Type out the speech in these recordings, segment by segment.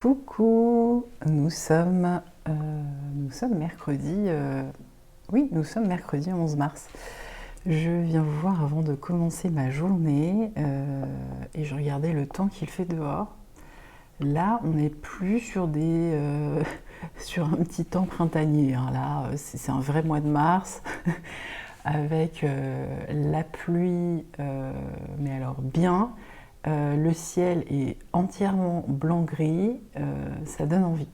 Coucou, nous sommes mercredi, nous sommes mercredi 11 mars. Je viens vous voir avant de commencer ma journée et je regardais le temps qu'il fait dehors. Là, on n'est plus sur sur un petit temps printanier, hein. Là, c'est un vrai mois de mars avec la pluie, mais alors bien. Le ciel est entièrement blanc-gris, ça donne envie.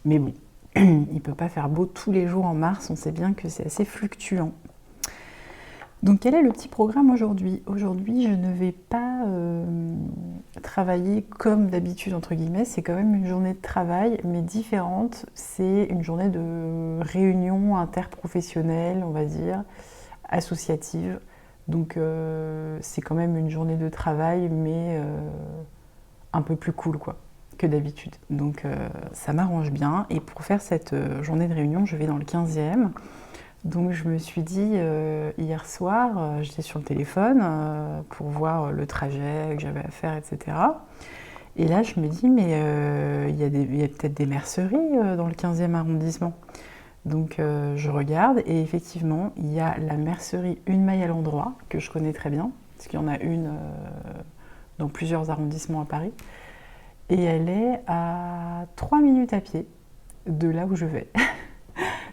Mais bon, il ne peut pas faire beau tous les jours en mars, on sait bien que c'est assez fluctuant. Donc quel est le petit programme aujourd'hui ? Aujourd'hui, je ne vais pas travailler comme d'habitude, entre guillemets. C'est quand même une journée de travail, mais différente. C'est une journée de réunion interprofessionnelle, on va dire, associative. Donc c'est quand même une journée de travail, mais un peu plus cool quoi, que d'habitude. Donc ça m'arrange bien. Et pour faire cette journée de réunion, je vais dans le 15e. Donc je me suis dit, hier soir, j'étais sur le téléphone pour voir le trajet que j'avais à faire, etc. Et là, je me dis, mais il y a peut-être des merceries dans le 15e arrondissement. Donc je regarde et effectivement, il y a la mercerie Une Maille à l'endroit, que je connais très bien, parce qu'il y en a une dans plusieurs arrondissements à Paris. Et elle est à 3 minutes à pied de là où je vais.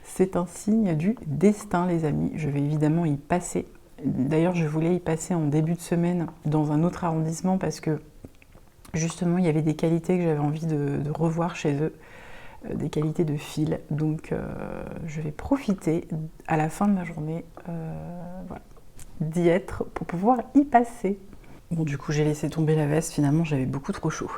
C'est un signe du destin, les amis. Je vais évidemment y passer. D'ailleurs, je voulais y passer en début de semaine dans un autre arrondissement parce que justement, il y avait des qualités que j'avais envie de revoir chez eux. Des qualités de fil, donc je vais profiter à la fin de ma journée d'y être pour pouvoir y passer. Bon, du coup j'ai laissé tomber la veste, finalement j'avais beaucoup trop chaud.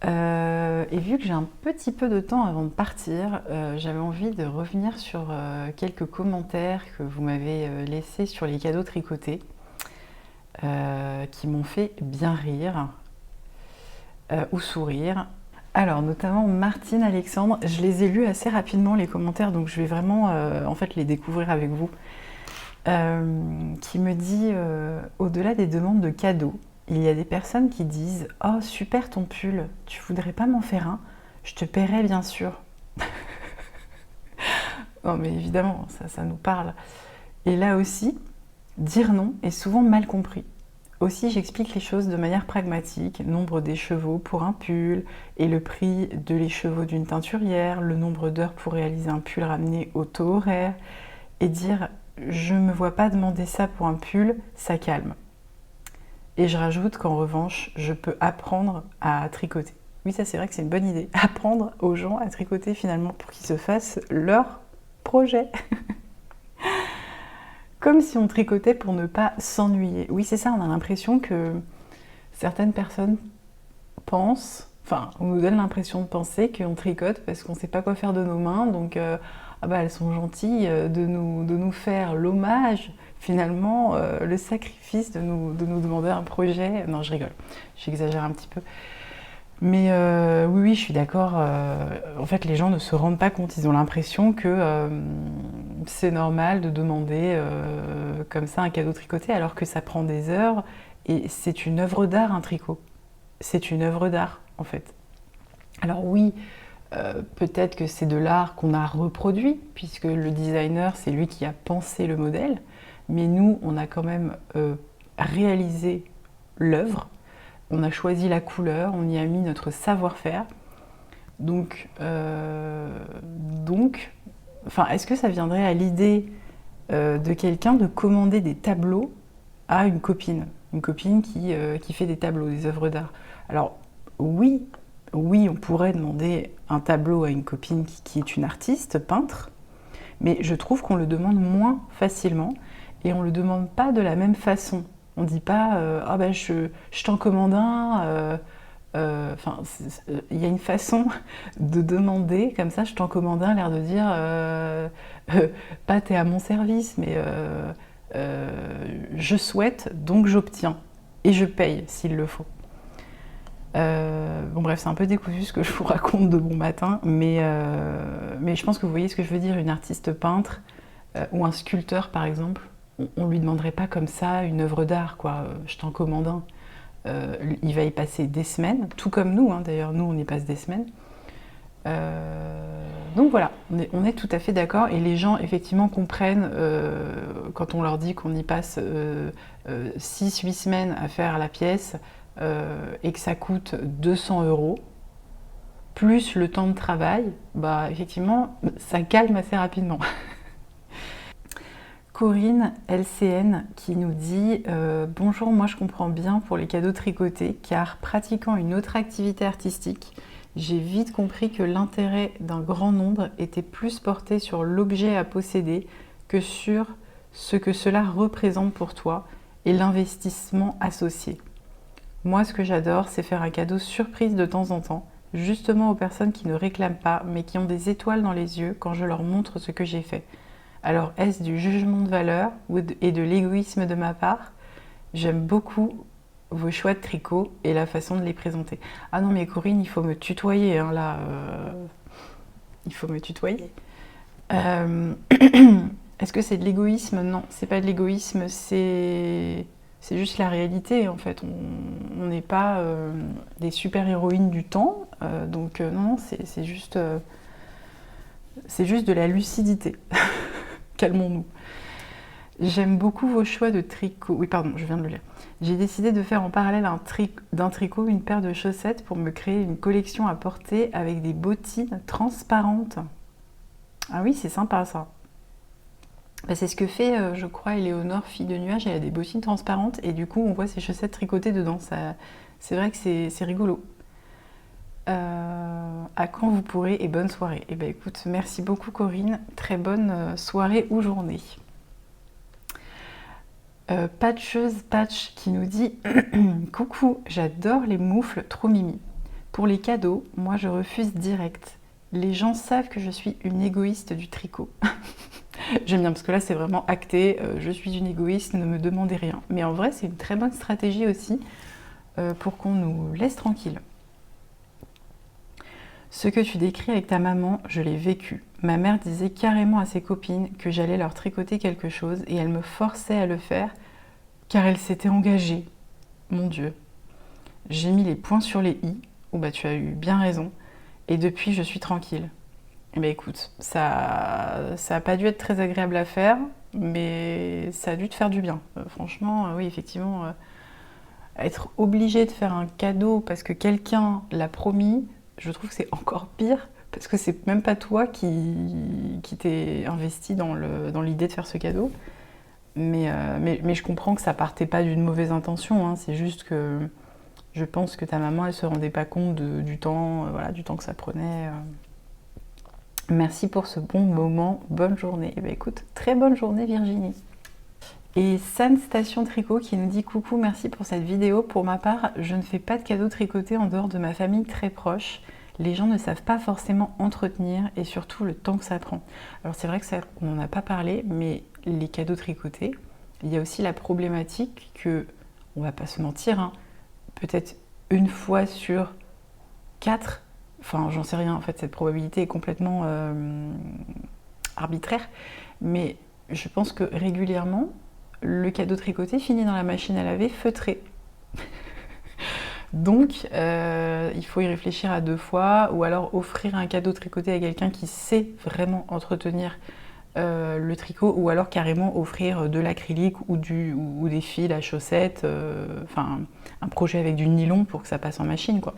Et vu que j'ai un petit peu de temps avant de partir, j'avais envie de revenir sur quelques commentaires que vous m'avez laissés sur les cadeaux tricotés qui m'ont fait bien rire ou sourire. Alors, notamment Martine, Alexandre, je les ai lus assez rapidement les commentaires, donc je vais vraiment en fait les découvrir avec vous. Qui me dit, au-delà des demandes de cadeaux, il y a des personnes qui disent « Oh, super ton pull, tu voudrais pas m'en faire un ? Je te paierai bien sûr. » Non mais évidemment, ça nous parle. Et là aussi, dire non est souvent mal compris. Aussi, j'explique les choses de manière pragmatique, nombre d'écheveaux pour un pull et le prix de l'écheveau d'une teinturière, le nombre d'heures pour réaliser un pull ramené au taux horaire, et dire « je me vois pas demander ça pour un pull, ça calme ». Et je rajoute qu'en revanche, je peux apprendre à tricoter. Oui, ça c'est vrai que c'est une bonne idée, apprendre aux gens à tricoter finalement pour qu'ils se fassent leur projet. Comme si on tricotait pour ne pas s'ennuyer. Oui, c'est ça, on a l'impression que certaines personnes pensent, enfin, on nous donne l'impression de penser qu'on tricote parce qu'on ne sait pas quoi faire de nos mains, donc elles sont gentilles de nous faire l'hommage, finalement, le sacrifice de nous demander un projet. Non, je rigole, j'exagère un petit peu. Mais oui, je suis d'accord. En fait, les gens ne se rendent pas compte. Ils ont l'impression que c'est normal de demander comme ça un cadeau tricoté, alors que ça prend des heures. Et c'est une œuvre d'art, un tricot. C'est une œuvre d'art, en fait. Alors oui, peut-être que c'est de l'art qu'on a reproduit, puisque le designer, c'est lui qui a pensé le modèle. Mais nous, on a quand même réalisé l'œuvre. On a choisi la couleur, on y a mis notre savoir-faire. Donc, est-ce que ça viendrait à l'idée de quelqu'un de commander des tableaux à une copine qui fait des tableaux, des œuvres d'art? Alors oui, on pourrait demander un tableau à une copine qui est une artiste, peintre, mais je trouve qu'on le demande moins facilement et on le demande pas de la même façon. On ne dit pas je t'en commande un. Il y a une façon de demander comme ça, je t'en commande un, l'air de dire pas t'es à mon service, mais je souhaite, donc j'obtiens et je paye s'il le faut. Bon bref, c'est un peu décousu ce que je vous raconte de bon matin, mais je pense que vous voyez ce que je veux dire. Une artiste peintre ou un sculpteur par exemple, on lui demanderait pas comme ça une œuvre d'art, quoi. Je t'en commande un. il va y passer des semaines, tout comme nous, hein, d'ailleurs, nous on y passe des semaines. Donc voilà, on est tout à fait d'accord et les gens effectivement comprennent quand on leur dit qu'on y passe 6-8 semaines à faire la pièce et que ça coûte 200 € plus le temps de travail, bah effectivement ça calme assez rapidement. Corinne LCN qui nous dit bonjour, moi je comprends bien pour les cadeaux tricotés car pratiquant une autre activité artistique, j'ai vite compris que l'intérêt d'un grand nombre était plus porté sur l'objet à posséder que sur ce que cela représente pour toi et l'investissement associé. Moi, ce que j'adore, c'est faire un cadeau surprise de temps en temps, justement aux personnes qui ne réclament pas, mais qui ont des étoiles dans les yeux quand je leur montre ce que j'ai fait. Alors, est-ce du jugement de valeur et de l'égoïsme de ma part? J'aime beaucoup vos choix de tricot et la façon de les présenter. Ah non mais Corinne, il faut me tutoyer, hein, là. Il faut me tutoyer. Est-ce que c'est de l'égoïsme? Non, c'est pas de l'égoïsme, c'est juste la réalité en fait. On n'est pas des super-héroïnes du temps, donc non, c'est juste de la lucidité. Calmons-nous. J'aime beaucoup vos choix de tricot. Oui, pardon, je viens de le lire. J'ai décidé de faire en parallèle d'un tricot une paire de chaussettes pour me créer une collection à porter avec des bottines transparentes. Ah oui, c'est sympa ça. Bah, c'est ce que fait, je crois, Éléonore, fille de nuage. Elle a des bottines transparentes et du coup, on voit ses chaussettes tricotées dedans. C'est vrai que c'est rigolo. À quand vous pourrez et bonne soirée. Eh bien, écoute, merci beaucoup Corinne. Très bonne soirée ou journée. Patcheuse Patch qui nous dit coucou, j'adore les moufles, trop mimi. Pour les cadeaux, moi je refuse direct. Les gens savent que je suis une égoïste du tricot. J'aime bien parce que là c'est vraiment acté, je suis une égoïste, ne me demandez rien. Mais en vrai c'est une très bonne stratégie aussi pour qu'on nous laisse tranquille. Ce que tu décris avec ta maman, je l'ai vécu. Ma mère disait carrément à ses copines que j'allais leur tricoter quelque chose et elle me forçait à le faire car elle s'était engagée. Mon Dieu. J'ai mis les points sur les i. Oh bah tu as eu bien raison. Et depuis, je suis tranquille. Eh bien écoute, ça a pas dû être très agréable à faire, mais ça a dû te faire du bien. Franchement, oui, effectivement, être obligé de faire un cadeau parce que quelqu'un l'a promis, je trouve que c'est encore pire, parce que c'est même pas toi qui t'es investi dans l'idée de faire ce cadeau. Mais je comprends que ça partait pas d'une mauvaise intention, hein. C'est juste que je pense que ta maman, elle se rendait pas compte du temps, voilà, du temps que ça prenait. Merci pour ce bon moment, bonne journée. Et bien écoute, très bonne journée Virginie. Et San Station Tricot qui nous dit coucou, merci pour cette vidéo. Pour ma part, je ne fais pas de cadeaux tricotés en dehors de ma famille très proche. Les gens ne savent pas forcément entretenir et surtout le temps que ça prend. Alors c'est vrai que ça, on n'en a pas parlé, mais les cadeaux tricotés, il y a aussi la problématique que, on va pas se mentir, hein, peut-être une fois sur 4, enfin j'en sais rien, en fait cette probabilité est complètement arbitraire, mais je pense que régulièrement, le cadeau tricoté finit dans la machine à laver feutré. Donc, il faut y réfléchir à 2 fois, ou alors offrir un cadeau tricoté à quelqu'un qui sait vraiment entretenir le tricot, ou alors carrément offrir de l'acrylique ou des fils à chaussettes, enfin un projet avec du nylon pour que ça passe en machine, quoi.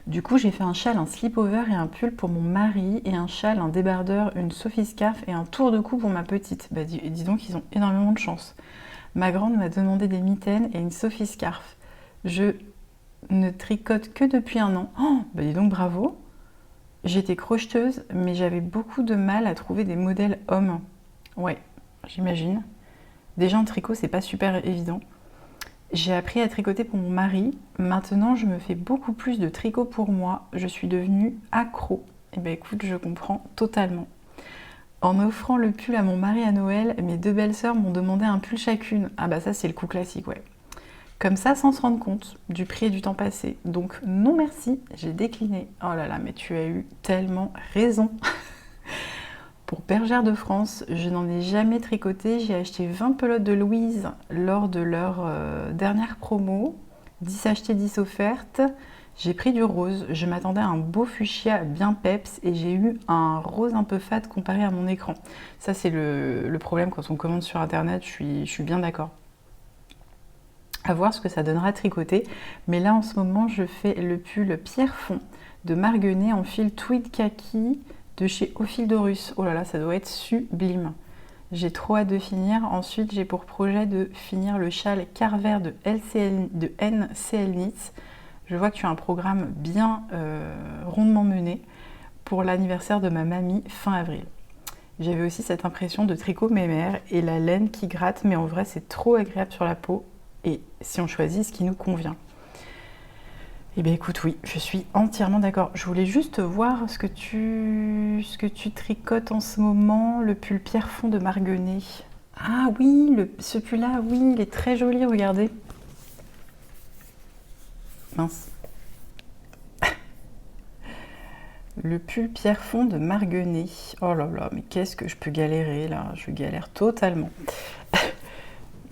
Du coup, j'ai fait un châle, un slip-over et un pull pour mon mari, et un châle, un débardeur, une Sophie Scarf et un tour de cou pour ma petite. Bah, dis donc, ils ont énormément de chance. Ma grande m'a demandé des mitaines et une Sophie Scarf. Je ne tricote que depuis 1 an. Oh, bah dis donc, bravo. J'étais crocheteuse, mais j'avais beaucoup de mal à trouver des modèles hommes. Ouais, j'imagine. Déjà en tricot, c'est pas super évident. J'ai appris à tricoter pour mon mari. Maintenant, je me fais beaucoup plus de tricot pour moi. Je suis devenue accro. Et ben écoute, je comprends totalement. En offrant le pull à mon mari à Noël, mes 2 belles-sœurs m'ont demandé un pull chacune. Ah bah ça, c'est le coup classique, ouais. Comme ça, sans se rendre compte du prix et du temps passé. Donc non merci, j'ai décliné. Oh là là, mais tu as eu tellement raison. pour Bergère de France. Je n'en ai jamais tricoté. J'ai acheté 20 pelotes de Louise lors de leur dernière promo. 10 achetées, 10 offertes. J'ai pris du rose. Je m'attendais à un beau fuchsia bien peps et j'ai eu un rose un peu fade comparé à mon écran. Ça, c'est le problème quand on commande sur internet. Je suis bien d'accord. À voir ce que ça donnera à tricoter. Mais là, en ce moment, je fais le pull Pierrefonds de Marguenet en fil tweed kaki de chez Au Fil d'Horus. Oh là là, ça doit être sublime. J'ai trop hâte de finir. Ensuite, j'ai pour projet de finir le châle Carver de NCL Knits. Je vois que tu as un programme bien rondement mené pour l'anniversaire de ma mamie fin avril. J'avais aussi cette impression de tricot mémère et la laine qui gratte, mais en vrai, c'est trop agréable sur la peau. Et si on choisit ce qui nous convient. Eh bien écoute, oui, je suis entièrement d'accord. Je voulais juste voir ce que tu tricotes en ce moment, le pull Pierrefonds de Marguenet. Ah oui, ce pull-là, oui, il est très joli, regardez. Mince. Le pull Pierrefonds de Marguenet. Oh là là, mais qu'est-ce que je peux galérer là? Je galère totalement.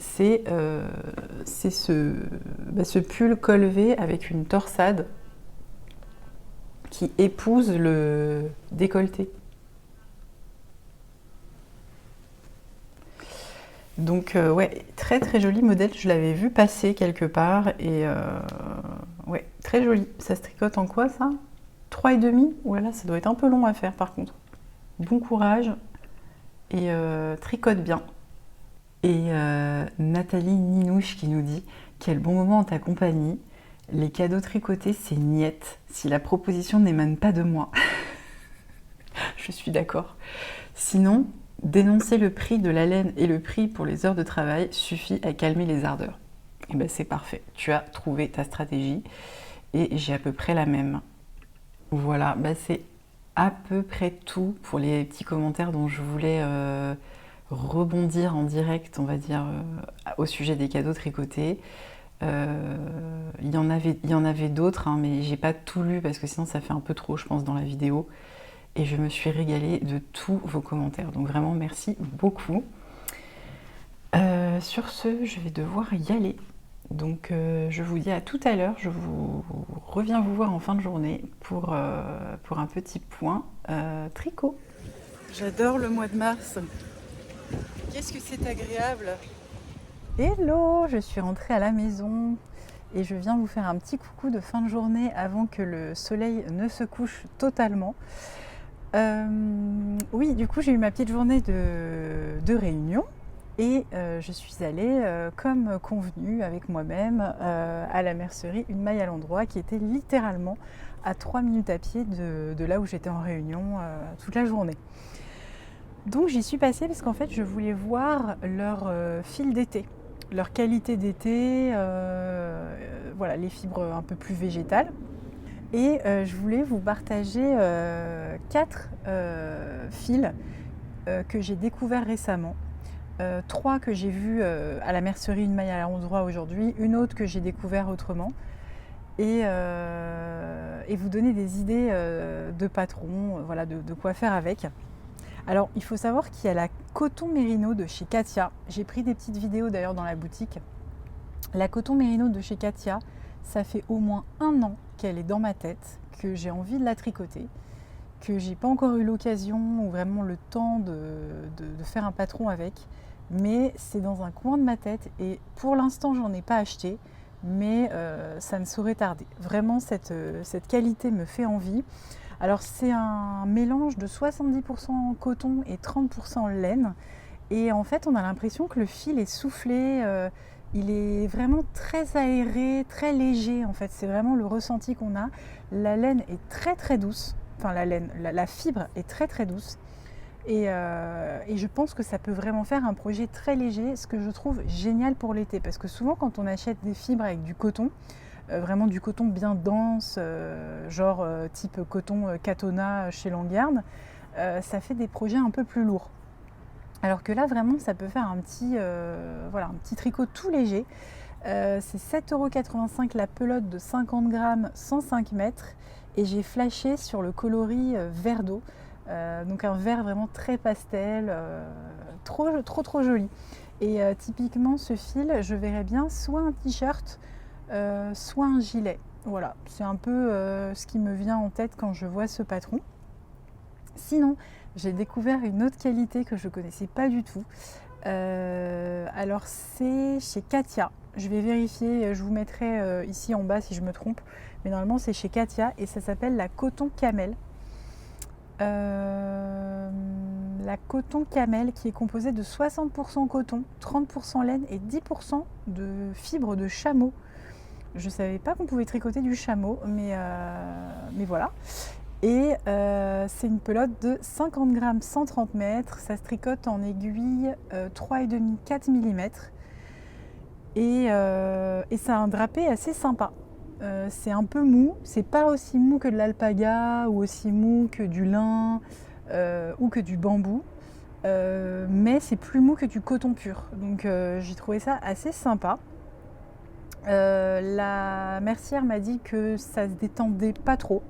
C'est ce pull col V avec une torsade qui épouse le décolleté. Donc ouais, très très joli modèle, je l'avais vu passer quelque part et ouais, très joli. Ça se tricote en quoi ça? 3,5? Voilà, ça doit être un peu long à faire par contre. Bon courage et tricote bien. Et Nathalie Ninouche qui nous dit « Quel bon moment en ta compagnie. Les cadeaux tricotés, c'est niette, si la proposition n'émane pas de moi. » Je suis d'accord. Sinon, dénoncer le prix de la laine et le prix pour les heures de travail suffit à calmer les ardeurs. Et ben c'est parfait. Tu as trouvé ta stratégie et j'ai à peu près la même. Voilà, ben c'est à peu près tout pour les petits commentaires dont je voulais rebondir en direct, on va dire, au sujet des cadeaux tricotés. Il y en avait d'autres, hein, mais j'ai pas tout lu parce que sinon ça fait un peu trop, je pense, dans la vidéo. Et je me suis régalée de tous vos commentaires. Donc vraiment, merci beaucoup. Sur ce, je vais devoir y aller. Donc je vous dis à tout à l'heure. Je reviens vous voir en fin de journée pour un petit point tricot. J'adore le mois de mars. Qu'est-ce que c'est agréable! Hello, je suis rentrée à la maison et je viens vous faire un petit coucou de fin de journée avant que le soleil ne se couche totalement. Oui, du coup j'ai eu ma petite journée de réunion et je suis allée comme convenu avec moi-même à la mercerie Une Maille à l'endroit qui était littéralement à 3 minutes à pied de là où j'étais en réunion toute la journée. Donc j'y suis passée parce qu'en fait je voulais voir leur fil d'été, leur qualité d'été, voilà, les fibres un peu plus végétales. Et je voulais vous partager 4 fils que j'ai découverts récemment. 3 que j'ai vus à la mercerie Une Maille à l'endroit aujourd'hui, une autre que j'ai découvert autrement. Et vous donner des idées de patrons, voilà, de quoi faire avec. Alors, il faut savoir qu'il y a la coton mérino de chez Katia. J'ai pris des petites vidéos d'ailleurs dans la boutique. La coton mérino de chez Katia, ça fait au moins 1 an qu'elle est dans ma tête, que j'ai envie de la tricoter, que j'ai pas encore eu l'occasion ou vraiment le temps de faire un patron avec. Mais c'est dans un coin de ma tête et pour l'instant, j'en ai pas acheté, mais ça ne saurait tarder. Vraiment, cette qualité me fait envie. Alors c'est un mélange de 70% coton et 30% laine et en fait on a l'impression que le fil est soufflé, il est vraiment très aéré, très léger en fait, c'est vraiment le ressenti qu'on a. La laine est très très douce, enfin la fibre est très très douce et je pense que ça peut vraiment faire un projet très léger, ce que je trouve génial pour l'été parce que souvent quand on achète des fibres avec du coton, vraiment du coton bien dense, genre type coton Catona chez Langarde, ça fait des projets un peu plus lourds. Alors que là, vraiment, ça peut faire un petit tricot tout léger. C'est 7,85 € la pelote de 50 grammes, 105 mètres. Et j'ai flashé sur le coloris vert d'eau. Donc un vert vraiment très pastel, trop joli. Et typiquement ce fil, je verrais bien soit un t-shirt, soit un gilet. Voilà, c'est un peu ce qui me vient en tête quand je vois ce patron. Sinon, j'ai découvert une autre qualité que je ne connaissais pas du tout. Alors c'est chez Katia. Je vais vérifier, je vous mettrai ici en bas si je me trompe. Mais normalement c'est chez Katia et ça s'appelle la coton camel. La coton camel qui est composée de 60% coton, 30% laine et 10% de fibres de chameau. Je ne savais pas qu'on pouvait tricoter du chameau, mais voilà. Et c'est une pelote de 50 grammes, 130 mètres. Ça se tricote en aiguille 3,5-4 mm. Et c'est un drapé assez sympa. C'est un peu mou. C'est pas aussi mou que de l'alpaga ou aussi mou que du lin ou que du bambou. Mais c'est plus mou que du coton pur. Donc j'ai trouvé ça assez sympa. La mercière m'a dit que ça se détendait pas trop.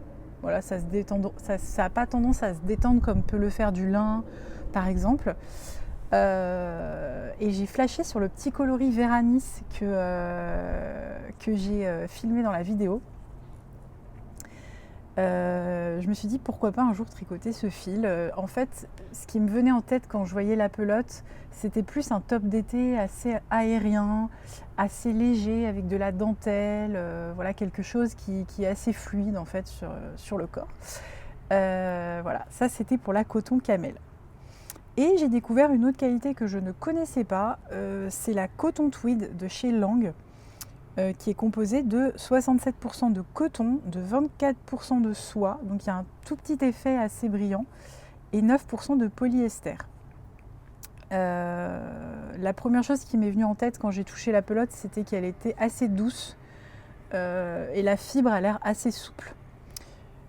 Voilà, ça n'a pas tendance à se détendre comme peut le faire du lin, par exemple. Et j'ai flashé sur le petit coloris Veranis que j'ai filmé dans la vidéo. Je me suis dit pourquoi pas un jour tricoter ce fil. En fait, ce qui me venait en tête quand je voyais la pelote, c'était plus un top d'été assez aérien, assez léger, avec de la dentelle, voilà, quelque chose qui est assez fluide en fait sur le corps. Voilà, ça c'était pour la coton camel. Et j'ai découvert une autre qualité que je ne connaissais pas, c'est la coton tweed de chez Lang. Qui est composé de 67% de coton, de 24% de soie, donc il y a un tout petit effet assez brillant, et 9% de polyester. La première chose qui m'est venue en tête quand j'ai touché la pelote, c'était qu'elle était assez douce, et la fibre a l'air assez souple.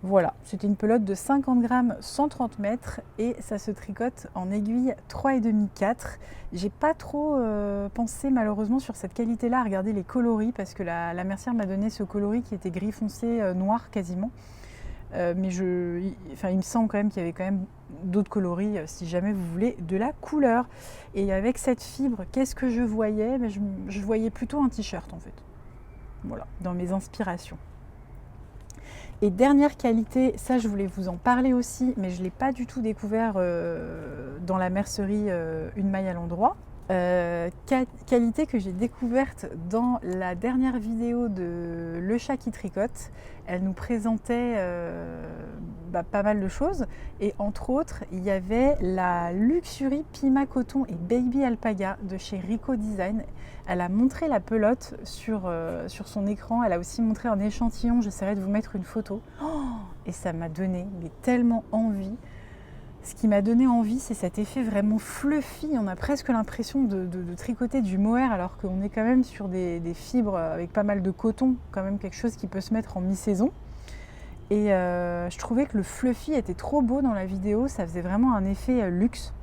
Voilà, c'était une pelote de 50 grammes, 130 mètres et ça se tricote en aiguille 3,5-4. J'ai pas trop pensé malheureusement sur cette qualité-là à regarder les coloris parce que la mercière m'a donné ce coloris qui était gris foncé, noir quasiment. Mais il me semble quand même qu'il y avait quand même d'autres coloris si jamais vous voulez de la couleur. Et avec cette fibre, qu'est-ce que je voyais ? Je voyais plutôt un t-shirt en fait. Voilà, dans mes inspirations. Et dernière qualité, ça je voulais vous en parler aussi, mais je ne l'ai pas du tout découvert dans la mercerie Une Maille à l'endroit. Qualité que j'ai découverte dans la dernière vidéo de Le Chat qui tricote. Elle nous présentait pas mal de choses et entre autres il y avait la Luxury Pima Coton et Baby Alpaga de chez Rico Design. Elle a montré la pelote sur son écran, elle a aussi montré un échantillon, j'essaierai de vous mettre une photo. Et ça m'a donné tellement envie. Ce qui m'a donné envie, c'est cet effet vraiment fluffy. On a presque l'impression de tricoter du mohair alors qu'on est quand même sur des fibres avec pas mal de coton, quand même quelque chose qui peut se mettre en mi-saison. Et je trouvais que le fluffy était trop beau dans la vidéo, ça faisait vraiment un effet luxe.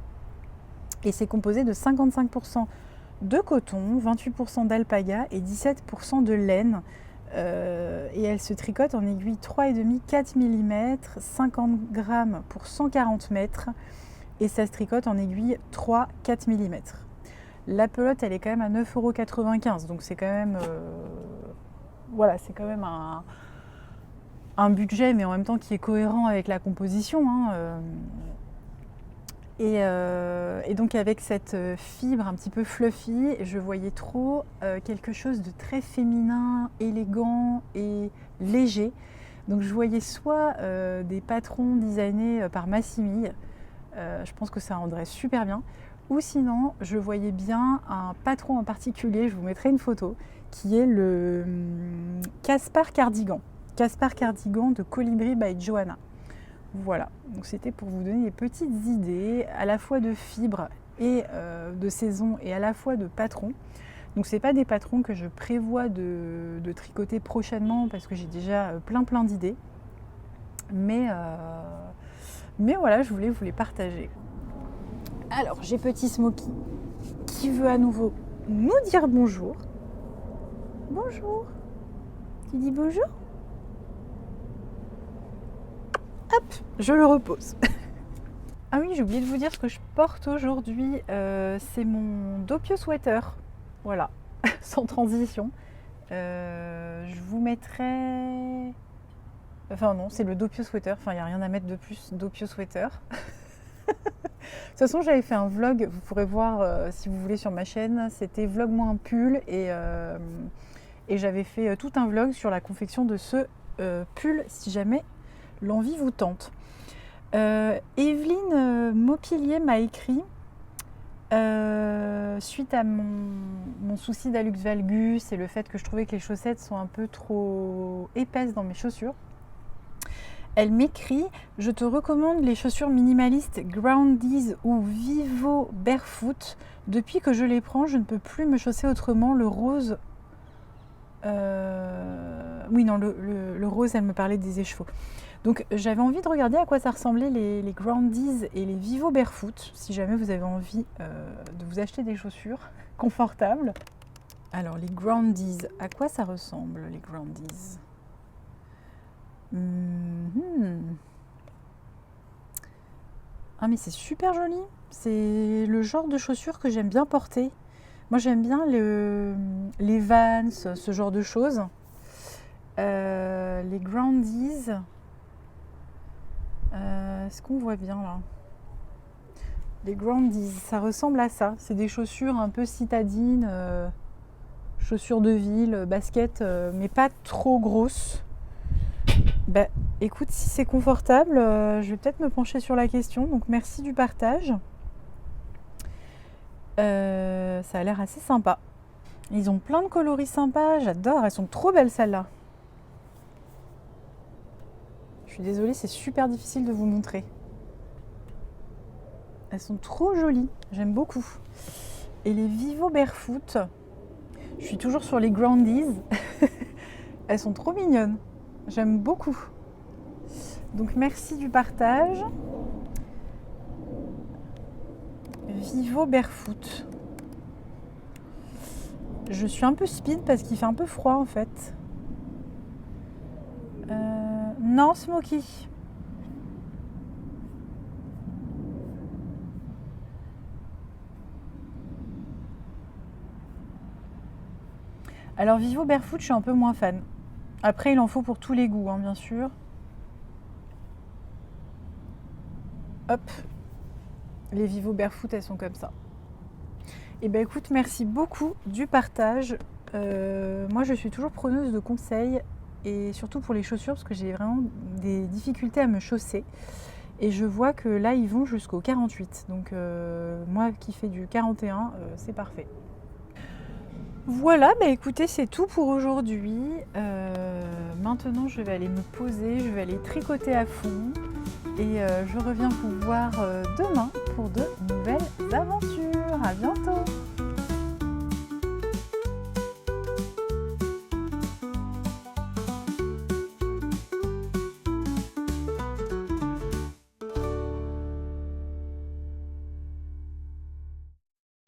Et c'est composé de 55% de coton, 28% d'alpaga et 17% de laine. Et elle se tricote en aiguille 3,5-4 mm, 50 grammes pour 140 mètres et ça se tricote en aiguille 3-4 mm. La pelote elle est quand même à 9,95 €, donc c'est quand même voilà, c'est quand même un budget mais en même temps qui est cohérent avec la composition, hein. Et donc avec cette fibre un petit peu fluffy, je voyais trop quelque chose de très féminin, élégant et léger. Donc je voyais soit des patrons designés par Massimi, je pense que ça rendrait super bien, ou sinon je voyais bien un patron en particulier, je vous mettrai une photo, qui est le Caspar Cardigan. Caspar Cardigan de Colibri by Johanna. Voilà, donc c'était pour vous donner des petites idées, à la fois de fibres et de saison et à la fois de patrons. Donc c'est pas des patrons que je prévois de tricoter prochainement parce que j'ai déjà plein d'idées. Mais voilà, je voulais vous les partager. Alors j'ai petit Smoky qui veut à nouveau nous dire bonjour. Bonjour. Tu dis bonjour ? Hop, je le repose. Ah oui, j'ai oublié de vous dire ce que je porte aujourd'hui. C'est mon Doppio Sweater. Voilà, sans transition. Je vous mettrai... Enfin non, c'est le Doppio Sweater. Enfin, il n'y a rien à mettre de plus. Doppio Sweater. De toute façon, j'avais fait un vlog. Vous pourrez voir si vous voulez sur ma chaîne. C'était vlog-moi un pull. Et j'avais fait tout un vlog sur la confection de ce pull, si jamais l'envie vous tente. Evelyne Maupilier m'a écrit suite à mon souci d'hallux valgus et le fait que je trouvais que les chaussettes sont un peu trop épaisses dans mes chaussures. Elle m'écrit: je te recommande les chaussures minimalistes Groundies ou Vivo Barefoot. Depuis que je les prends, je ne peux plus me chausser autrement. Le rose... Oui, non, le rose, elle me parlait des écheveaux. Donc j'avais envie de regarder à quoi ça ressemblait les Groundies et les Vivo Barefoot, si jamais vous avez envie de vous acheter des chaussures confortables. Alors les Groundies, à quoi ça ressemble les Groundies? Ah mais c'est super joli, c'est le genre de chaussures que j'aime bien porter. Moi j'aime bien les Vans, ce genre de choses. Les Groundies... est-ce qu'on voit bien là? Les Groundies, ça ressemble à ça. C'est des chaussures un peu citadines, chaussures de ville, baskets, mais pas trop grosses. Bah, écoute, si c'est confortable, je vais peut-être me pencher sur la question. Donc merci du partage. Ça a l'air assez sympa. Ils ont plein de coloris sympas. J'adore. Elles sont trop belles celles-là. Je suis désolée, c'est super difficile de vous montrer. Elles sont trop jolies, j'aime beaucoup. Et les Vivo Barefoot, je suis toujours sur les Groundies. Elles sont trop mignonnes, j'aime beaucoup. Donc merci du partage. Vivo Barefoot. Je suis un peu speed parce qu'il fait un peu froid en fait. Non, Smoky. Alors Vivo Barefoot, je suis un peu moins fan. Après, il en faut pour tous les goûts, hein, bien sûr. Hop. Les Vivo Barefoot, elles sont comme ça. Et ben écoute, merci beaucoup du partage. Moi, je suis toujours preneuse de conseils. Et surtout pour les chaussures, parce que j'ai vraiment des difficultés à me chausser. Et je vois que là, ils vont jusqu'au 48. Donc moi qui fais du 41, c'est parfait. Voilà, bah écoutez, c'est tout pour aujourd'hui. Maintenant, je vais aller me poser, je vais aller tricoter à fond. Et je reviens vous voir demain pour de nouvelles aventures. À bientôt!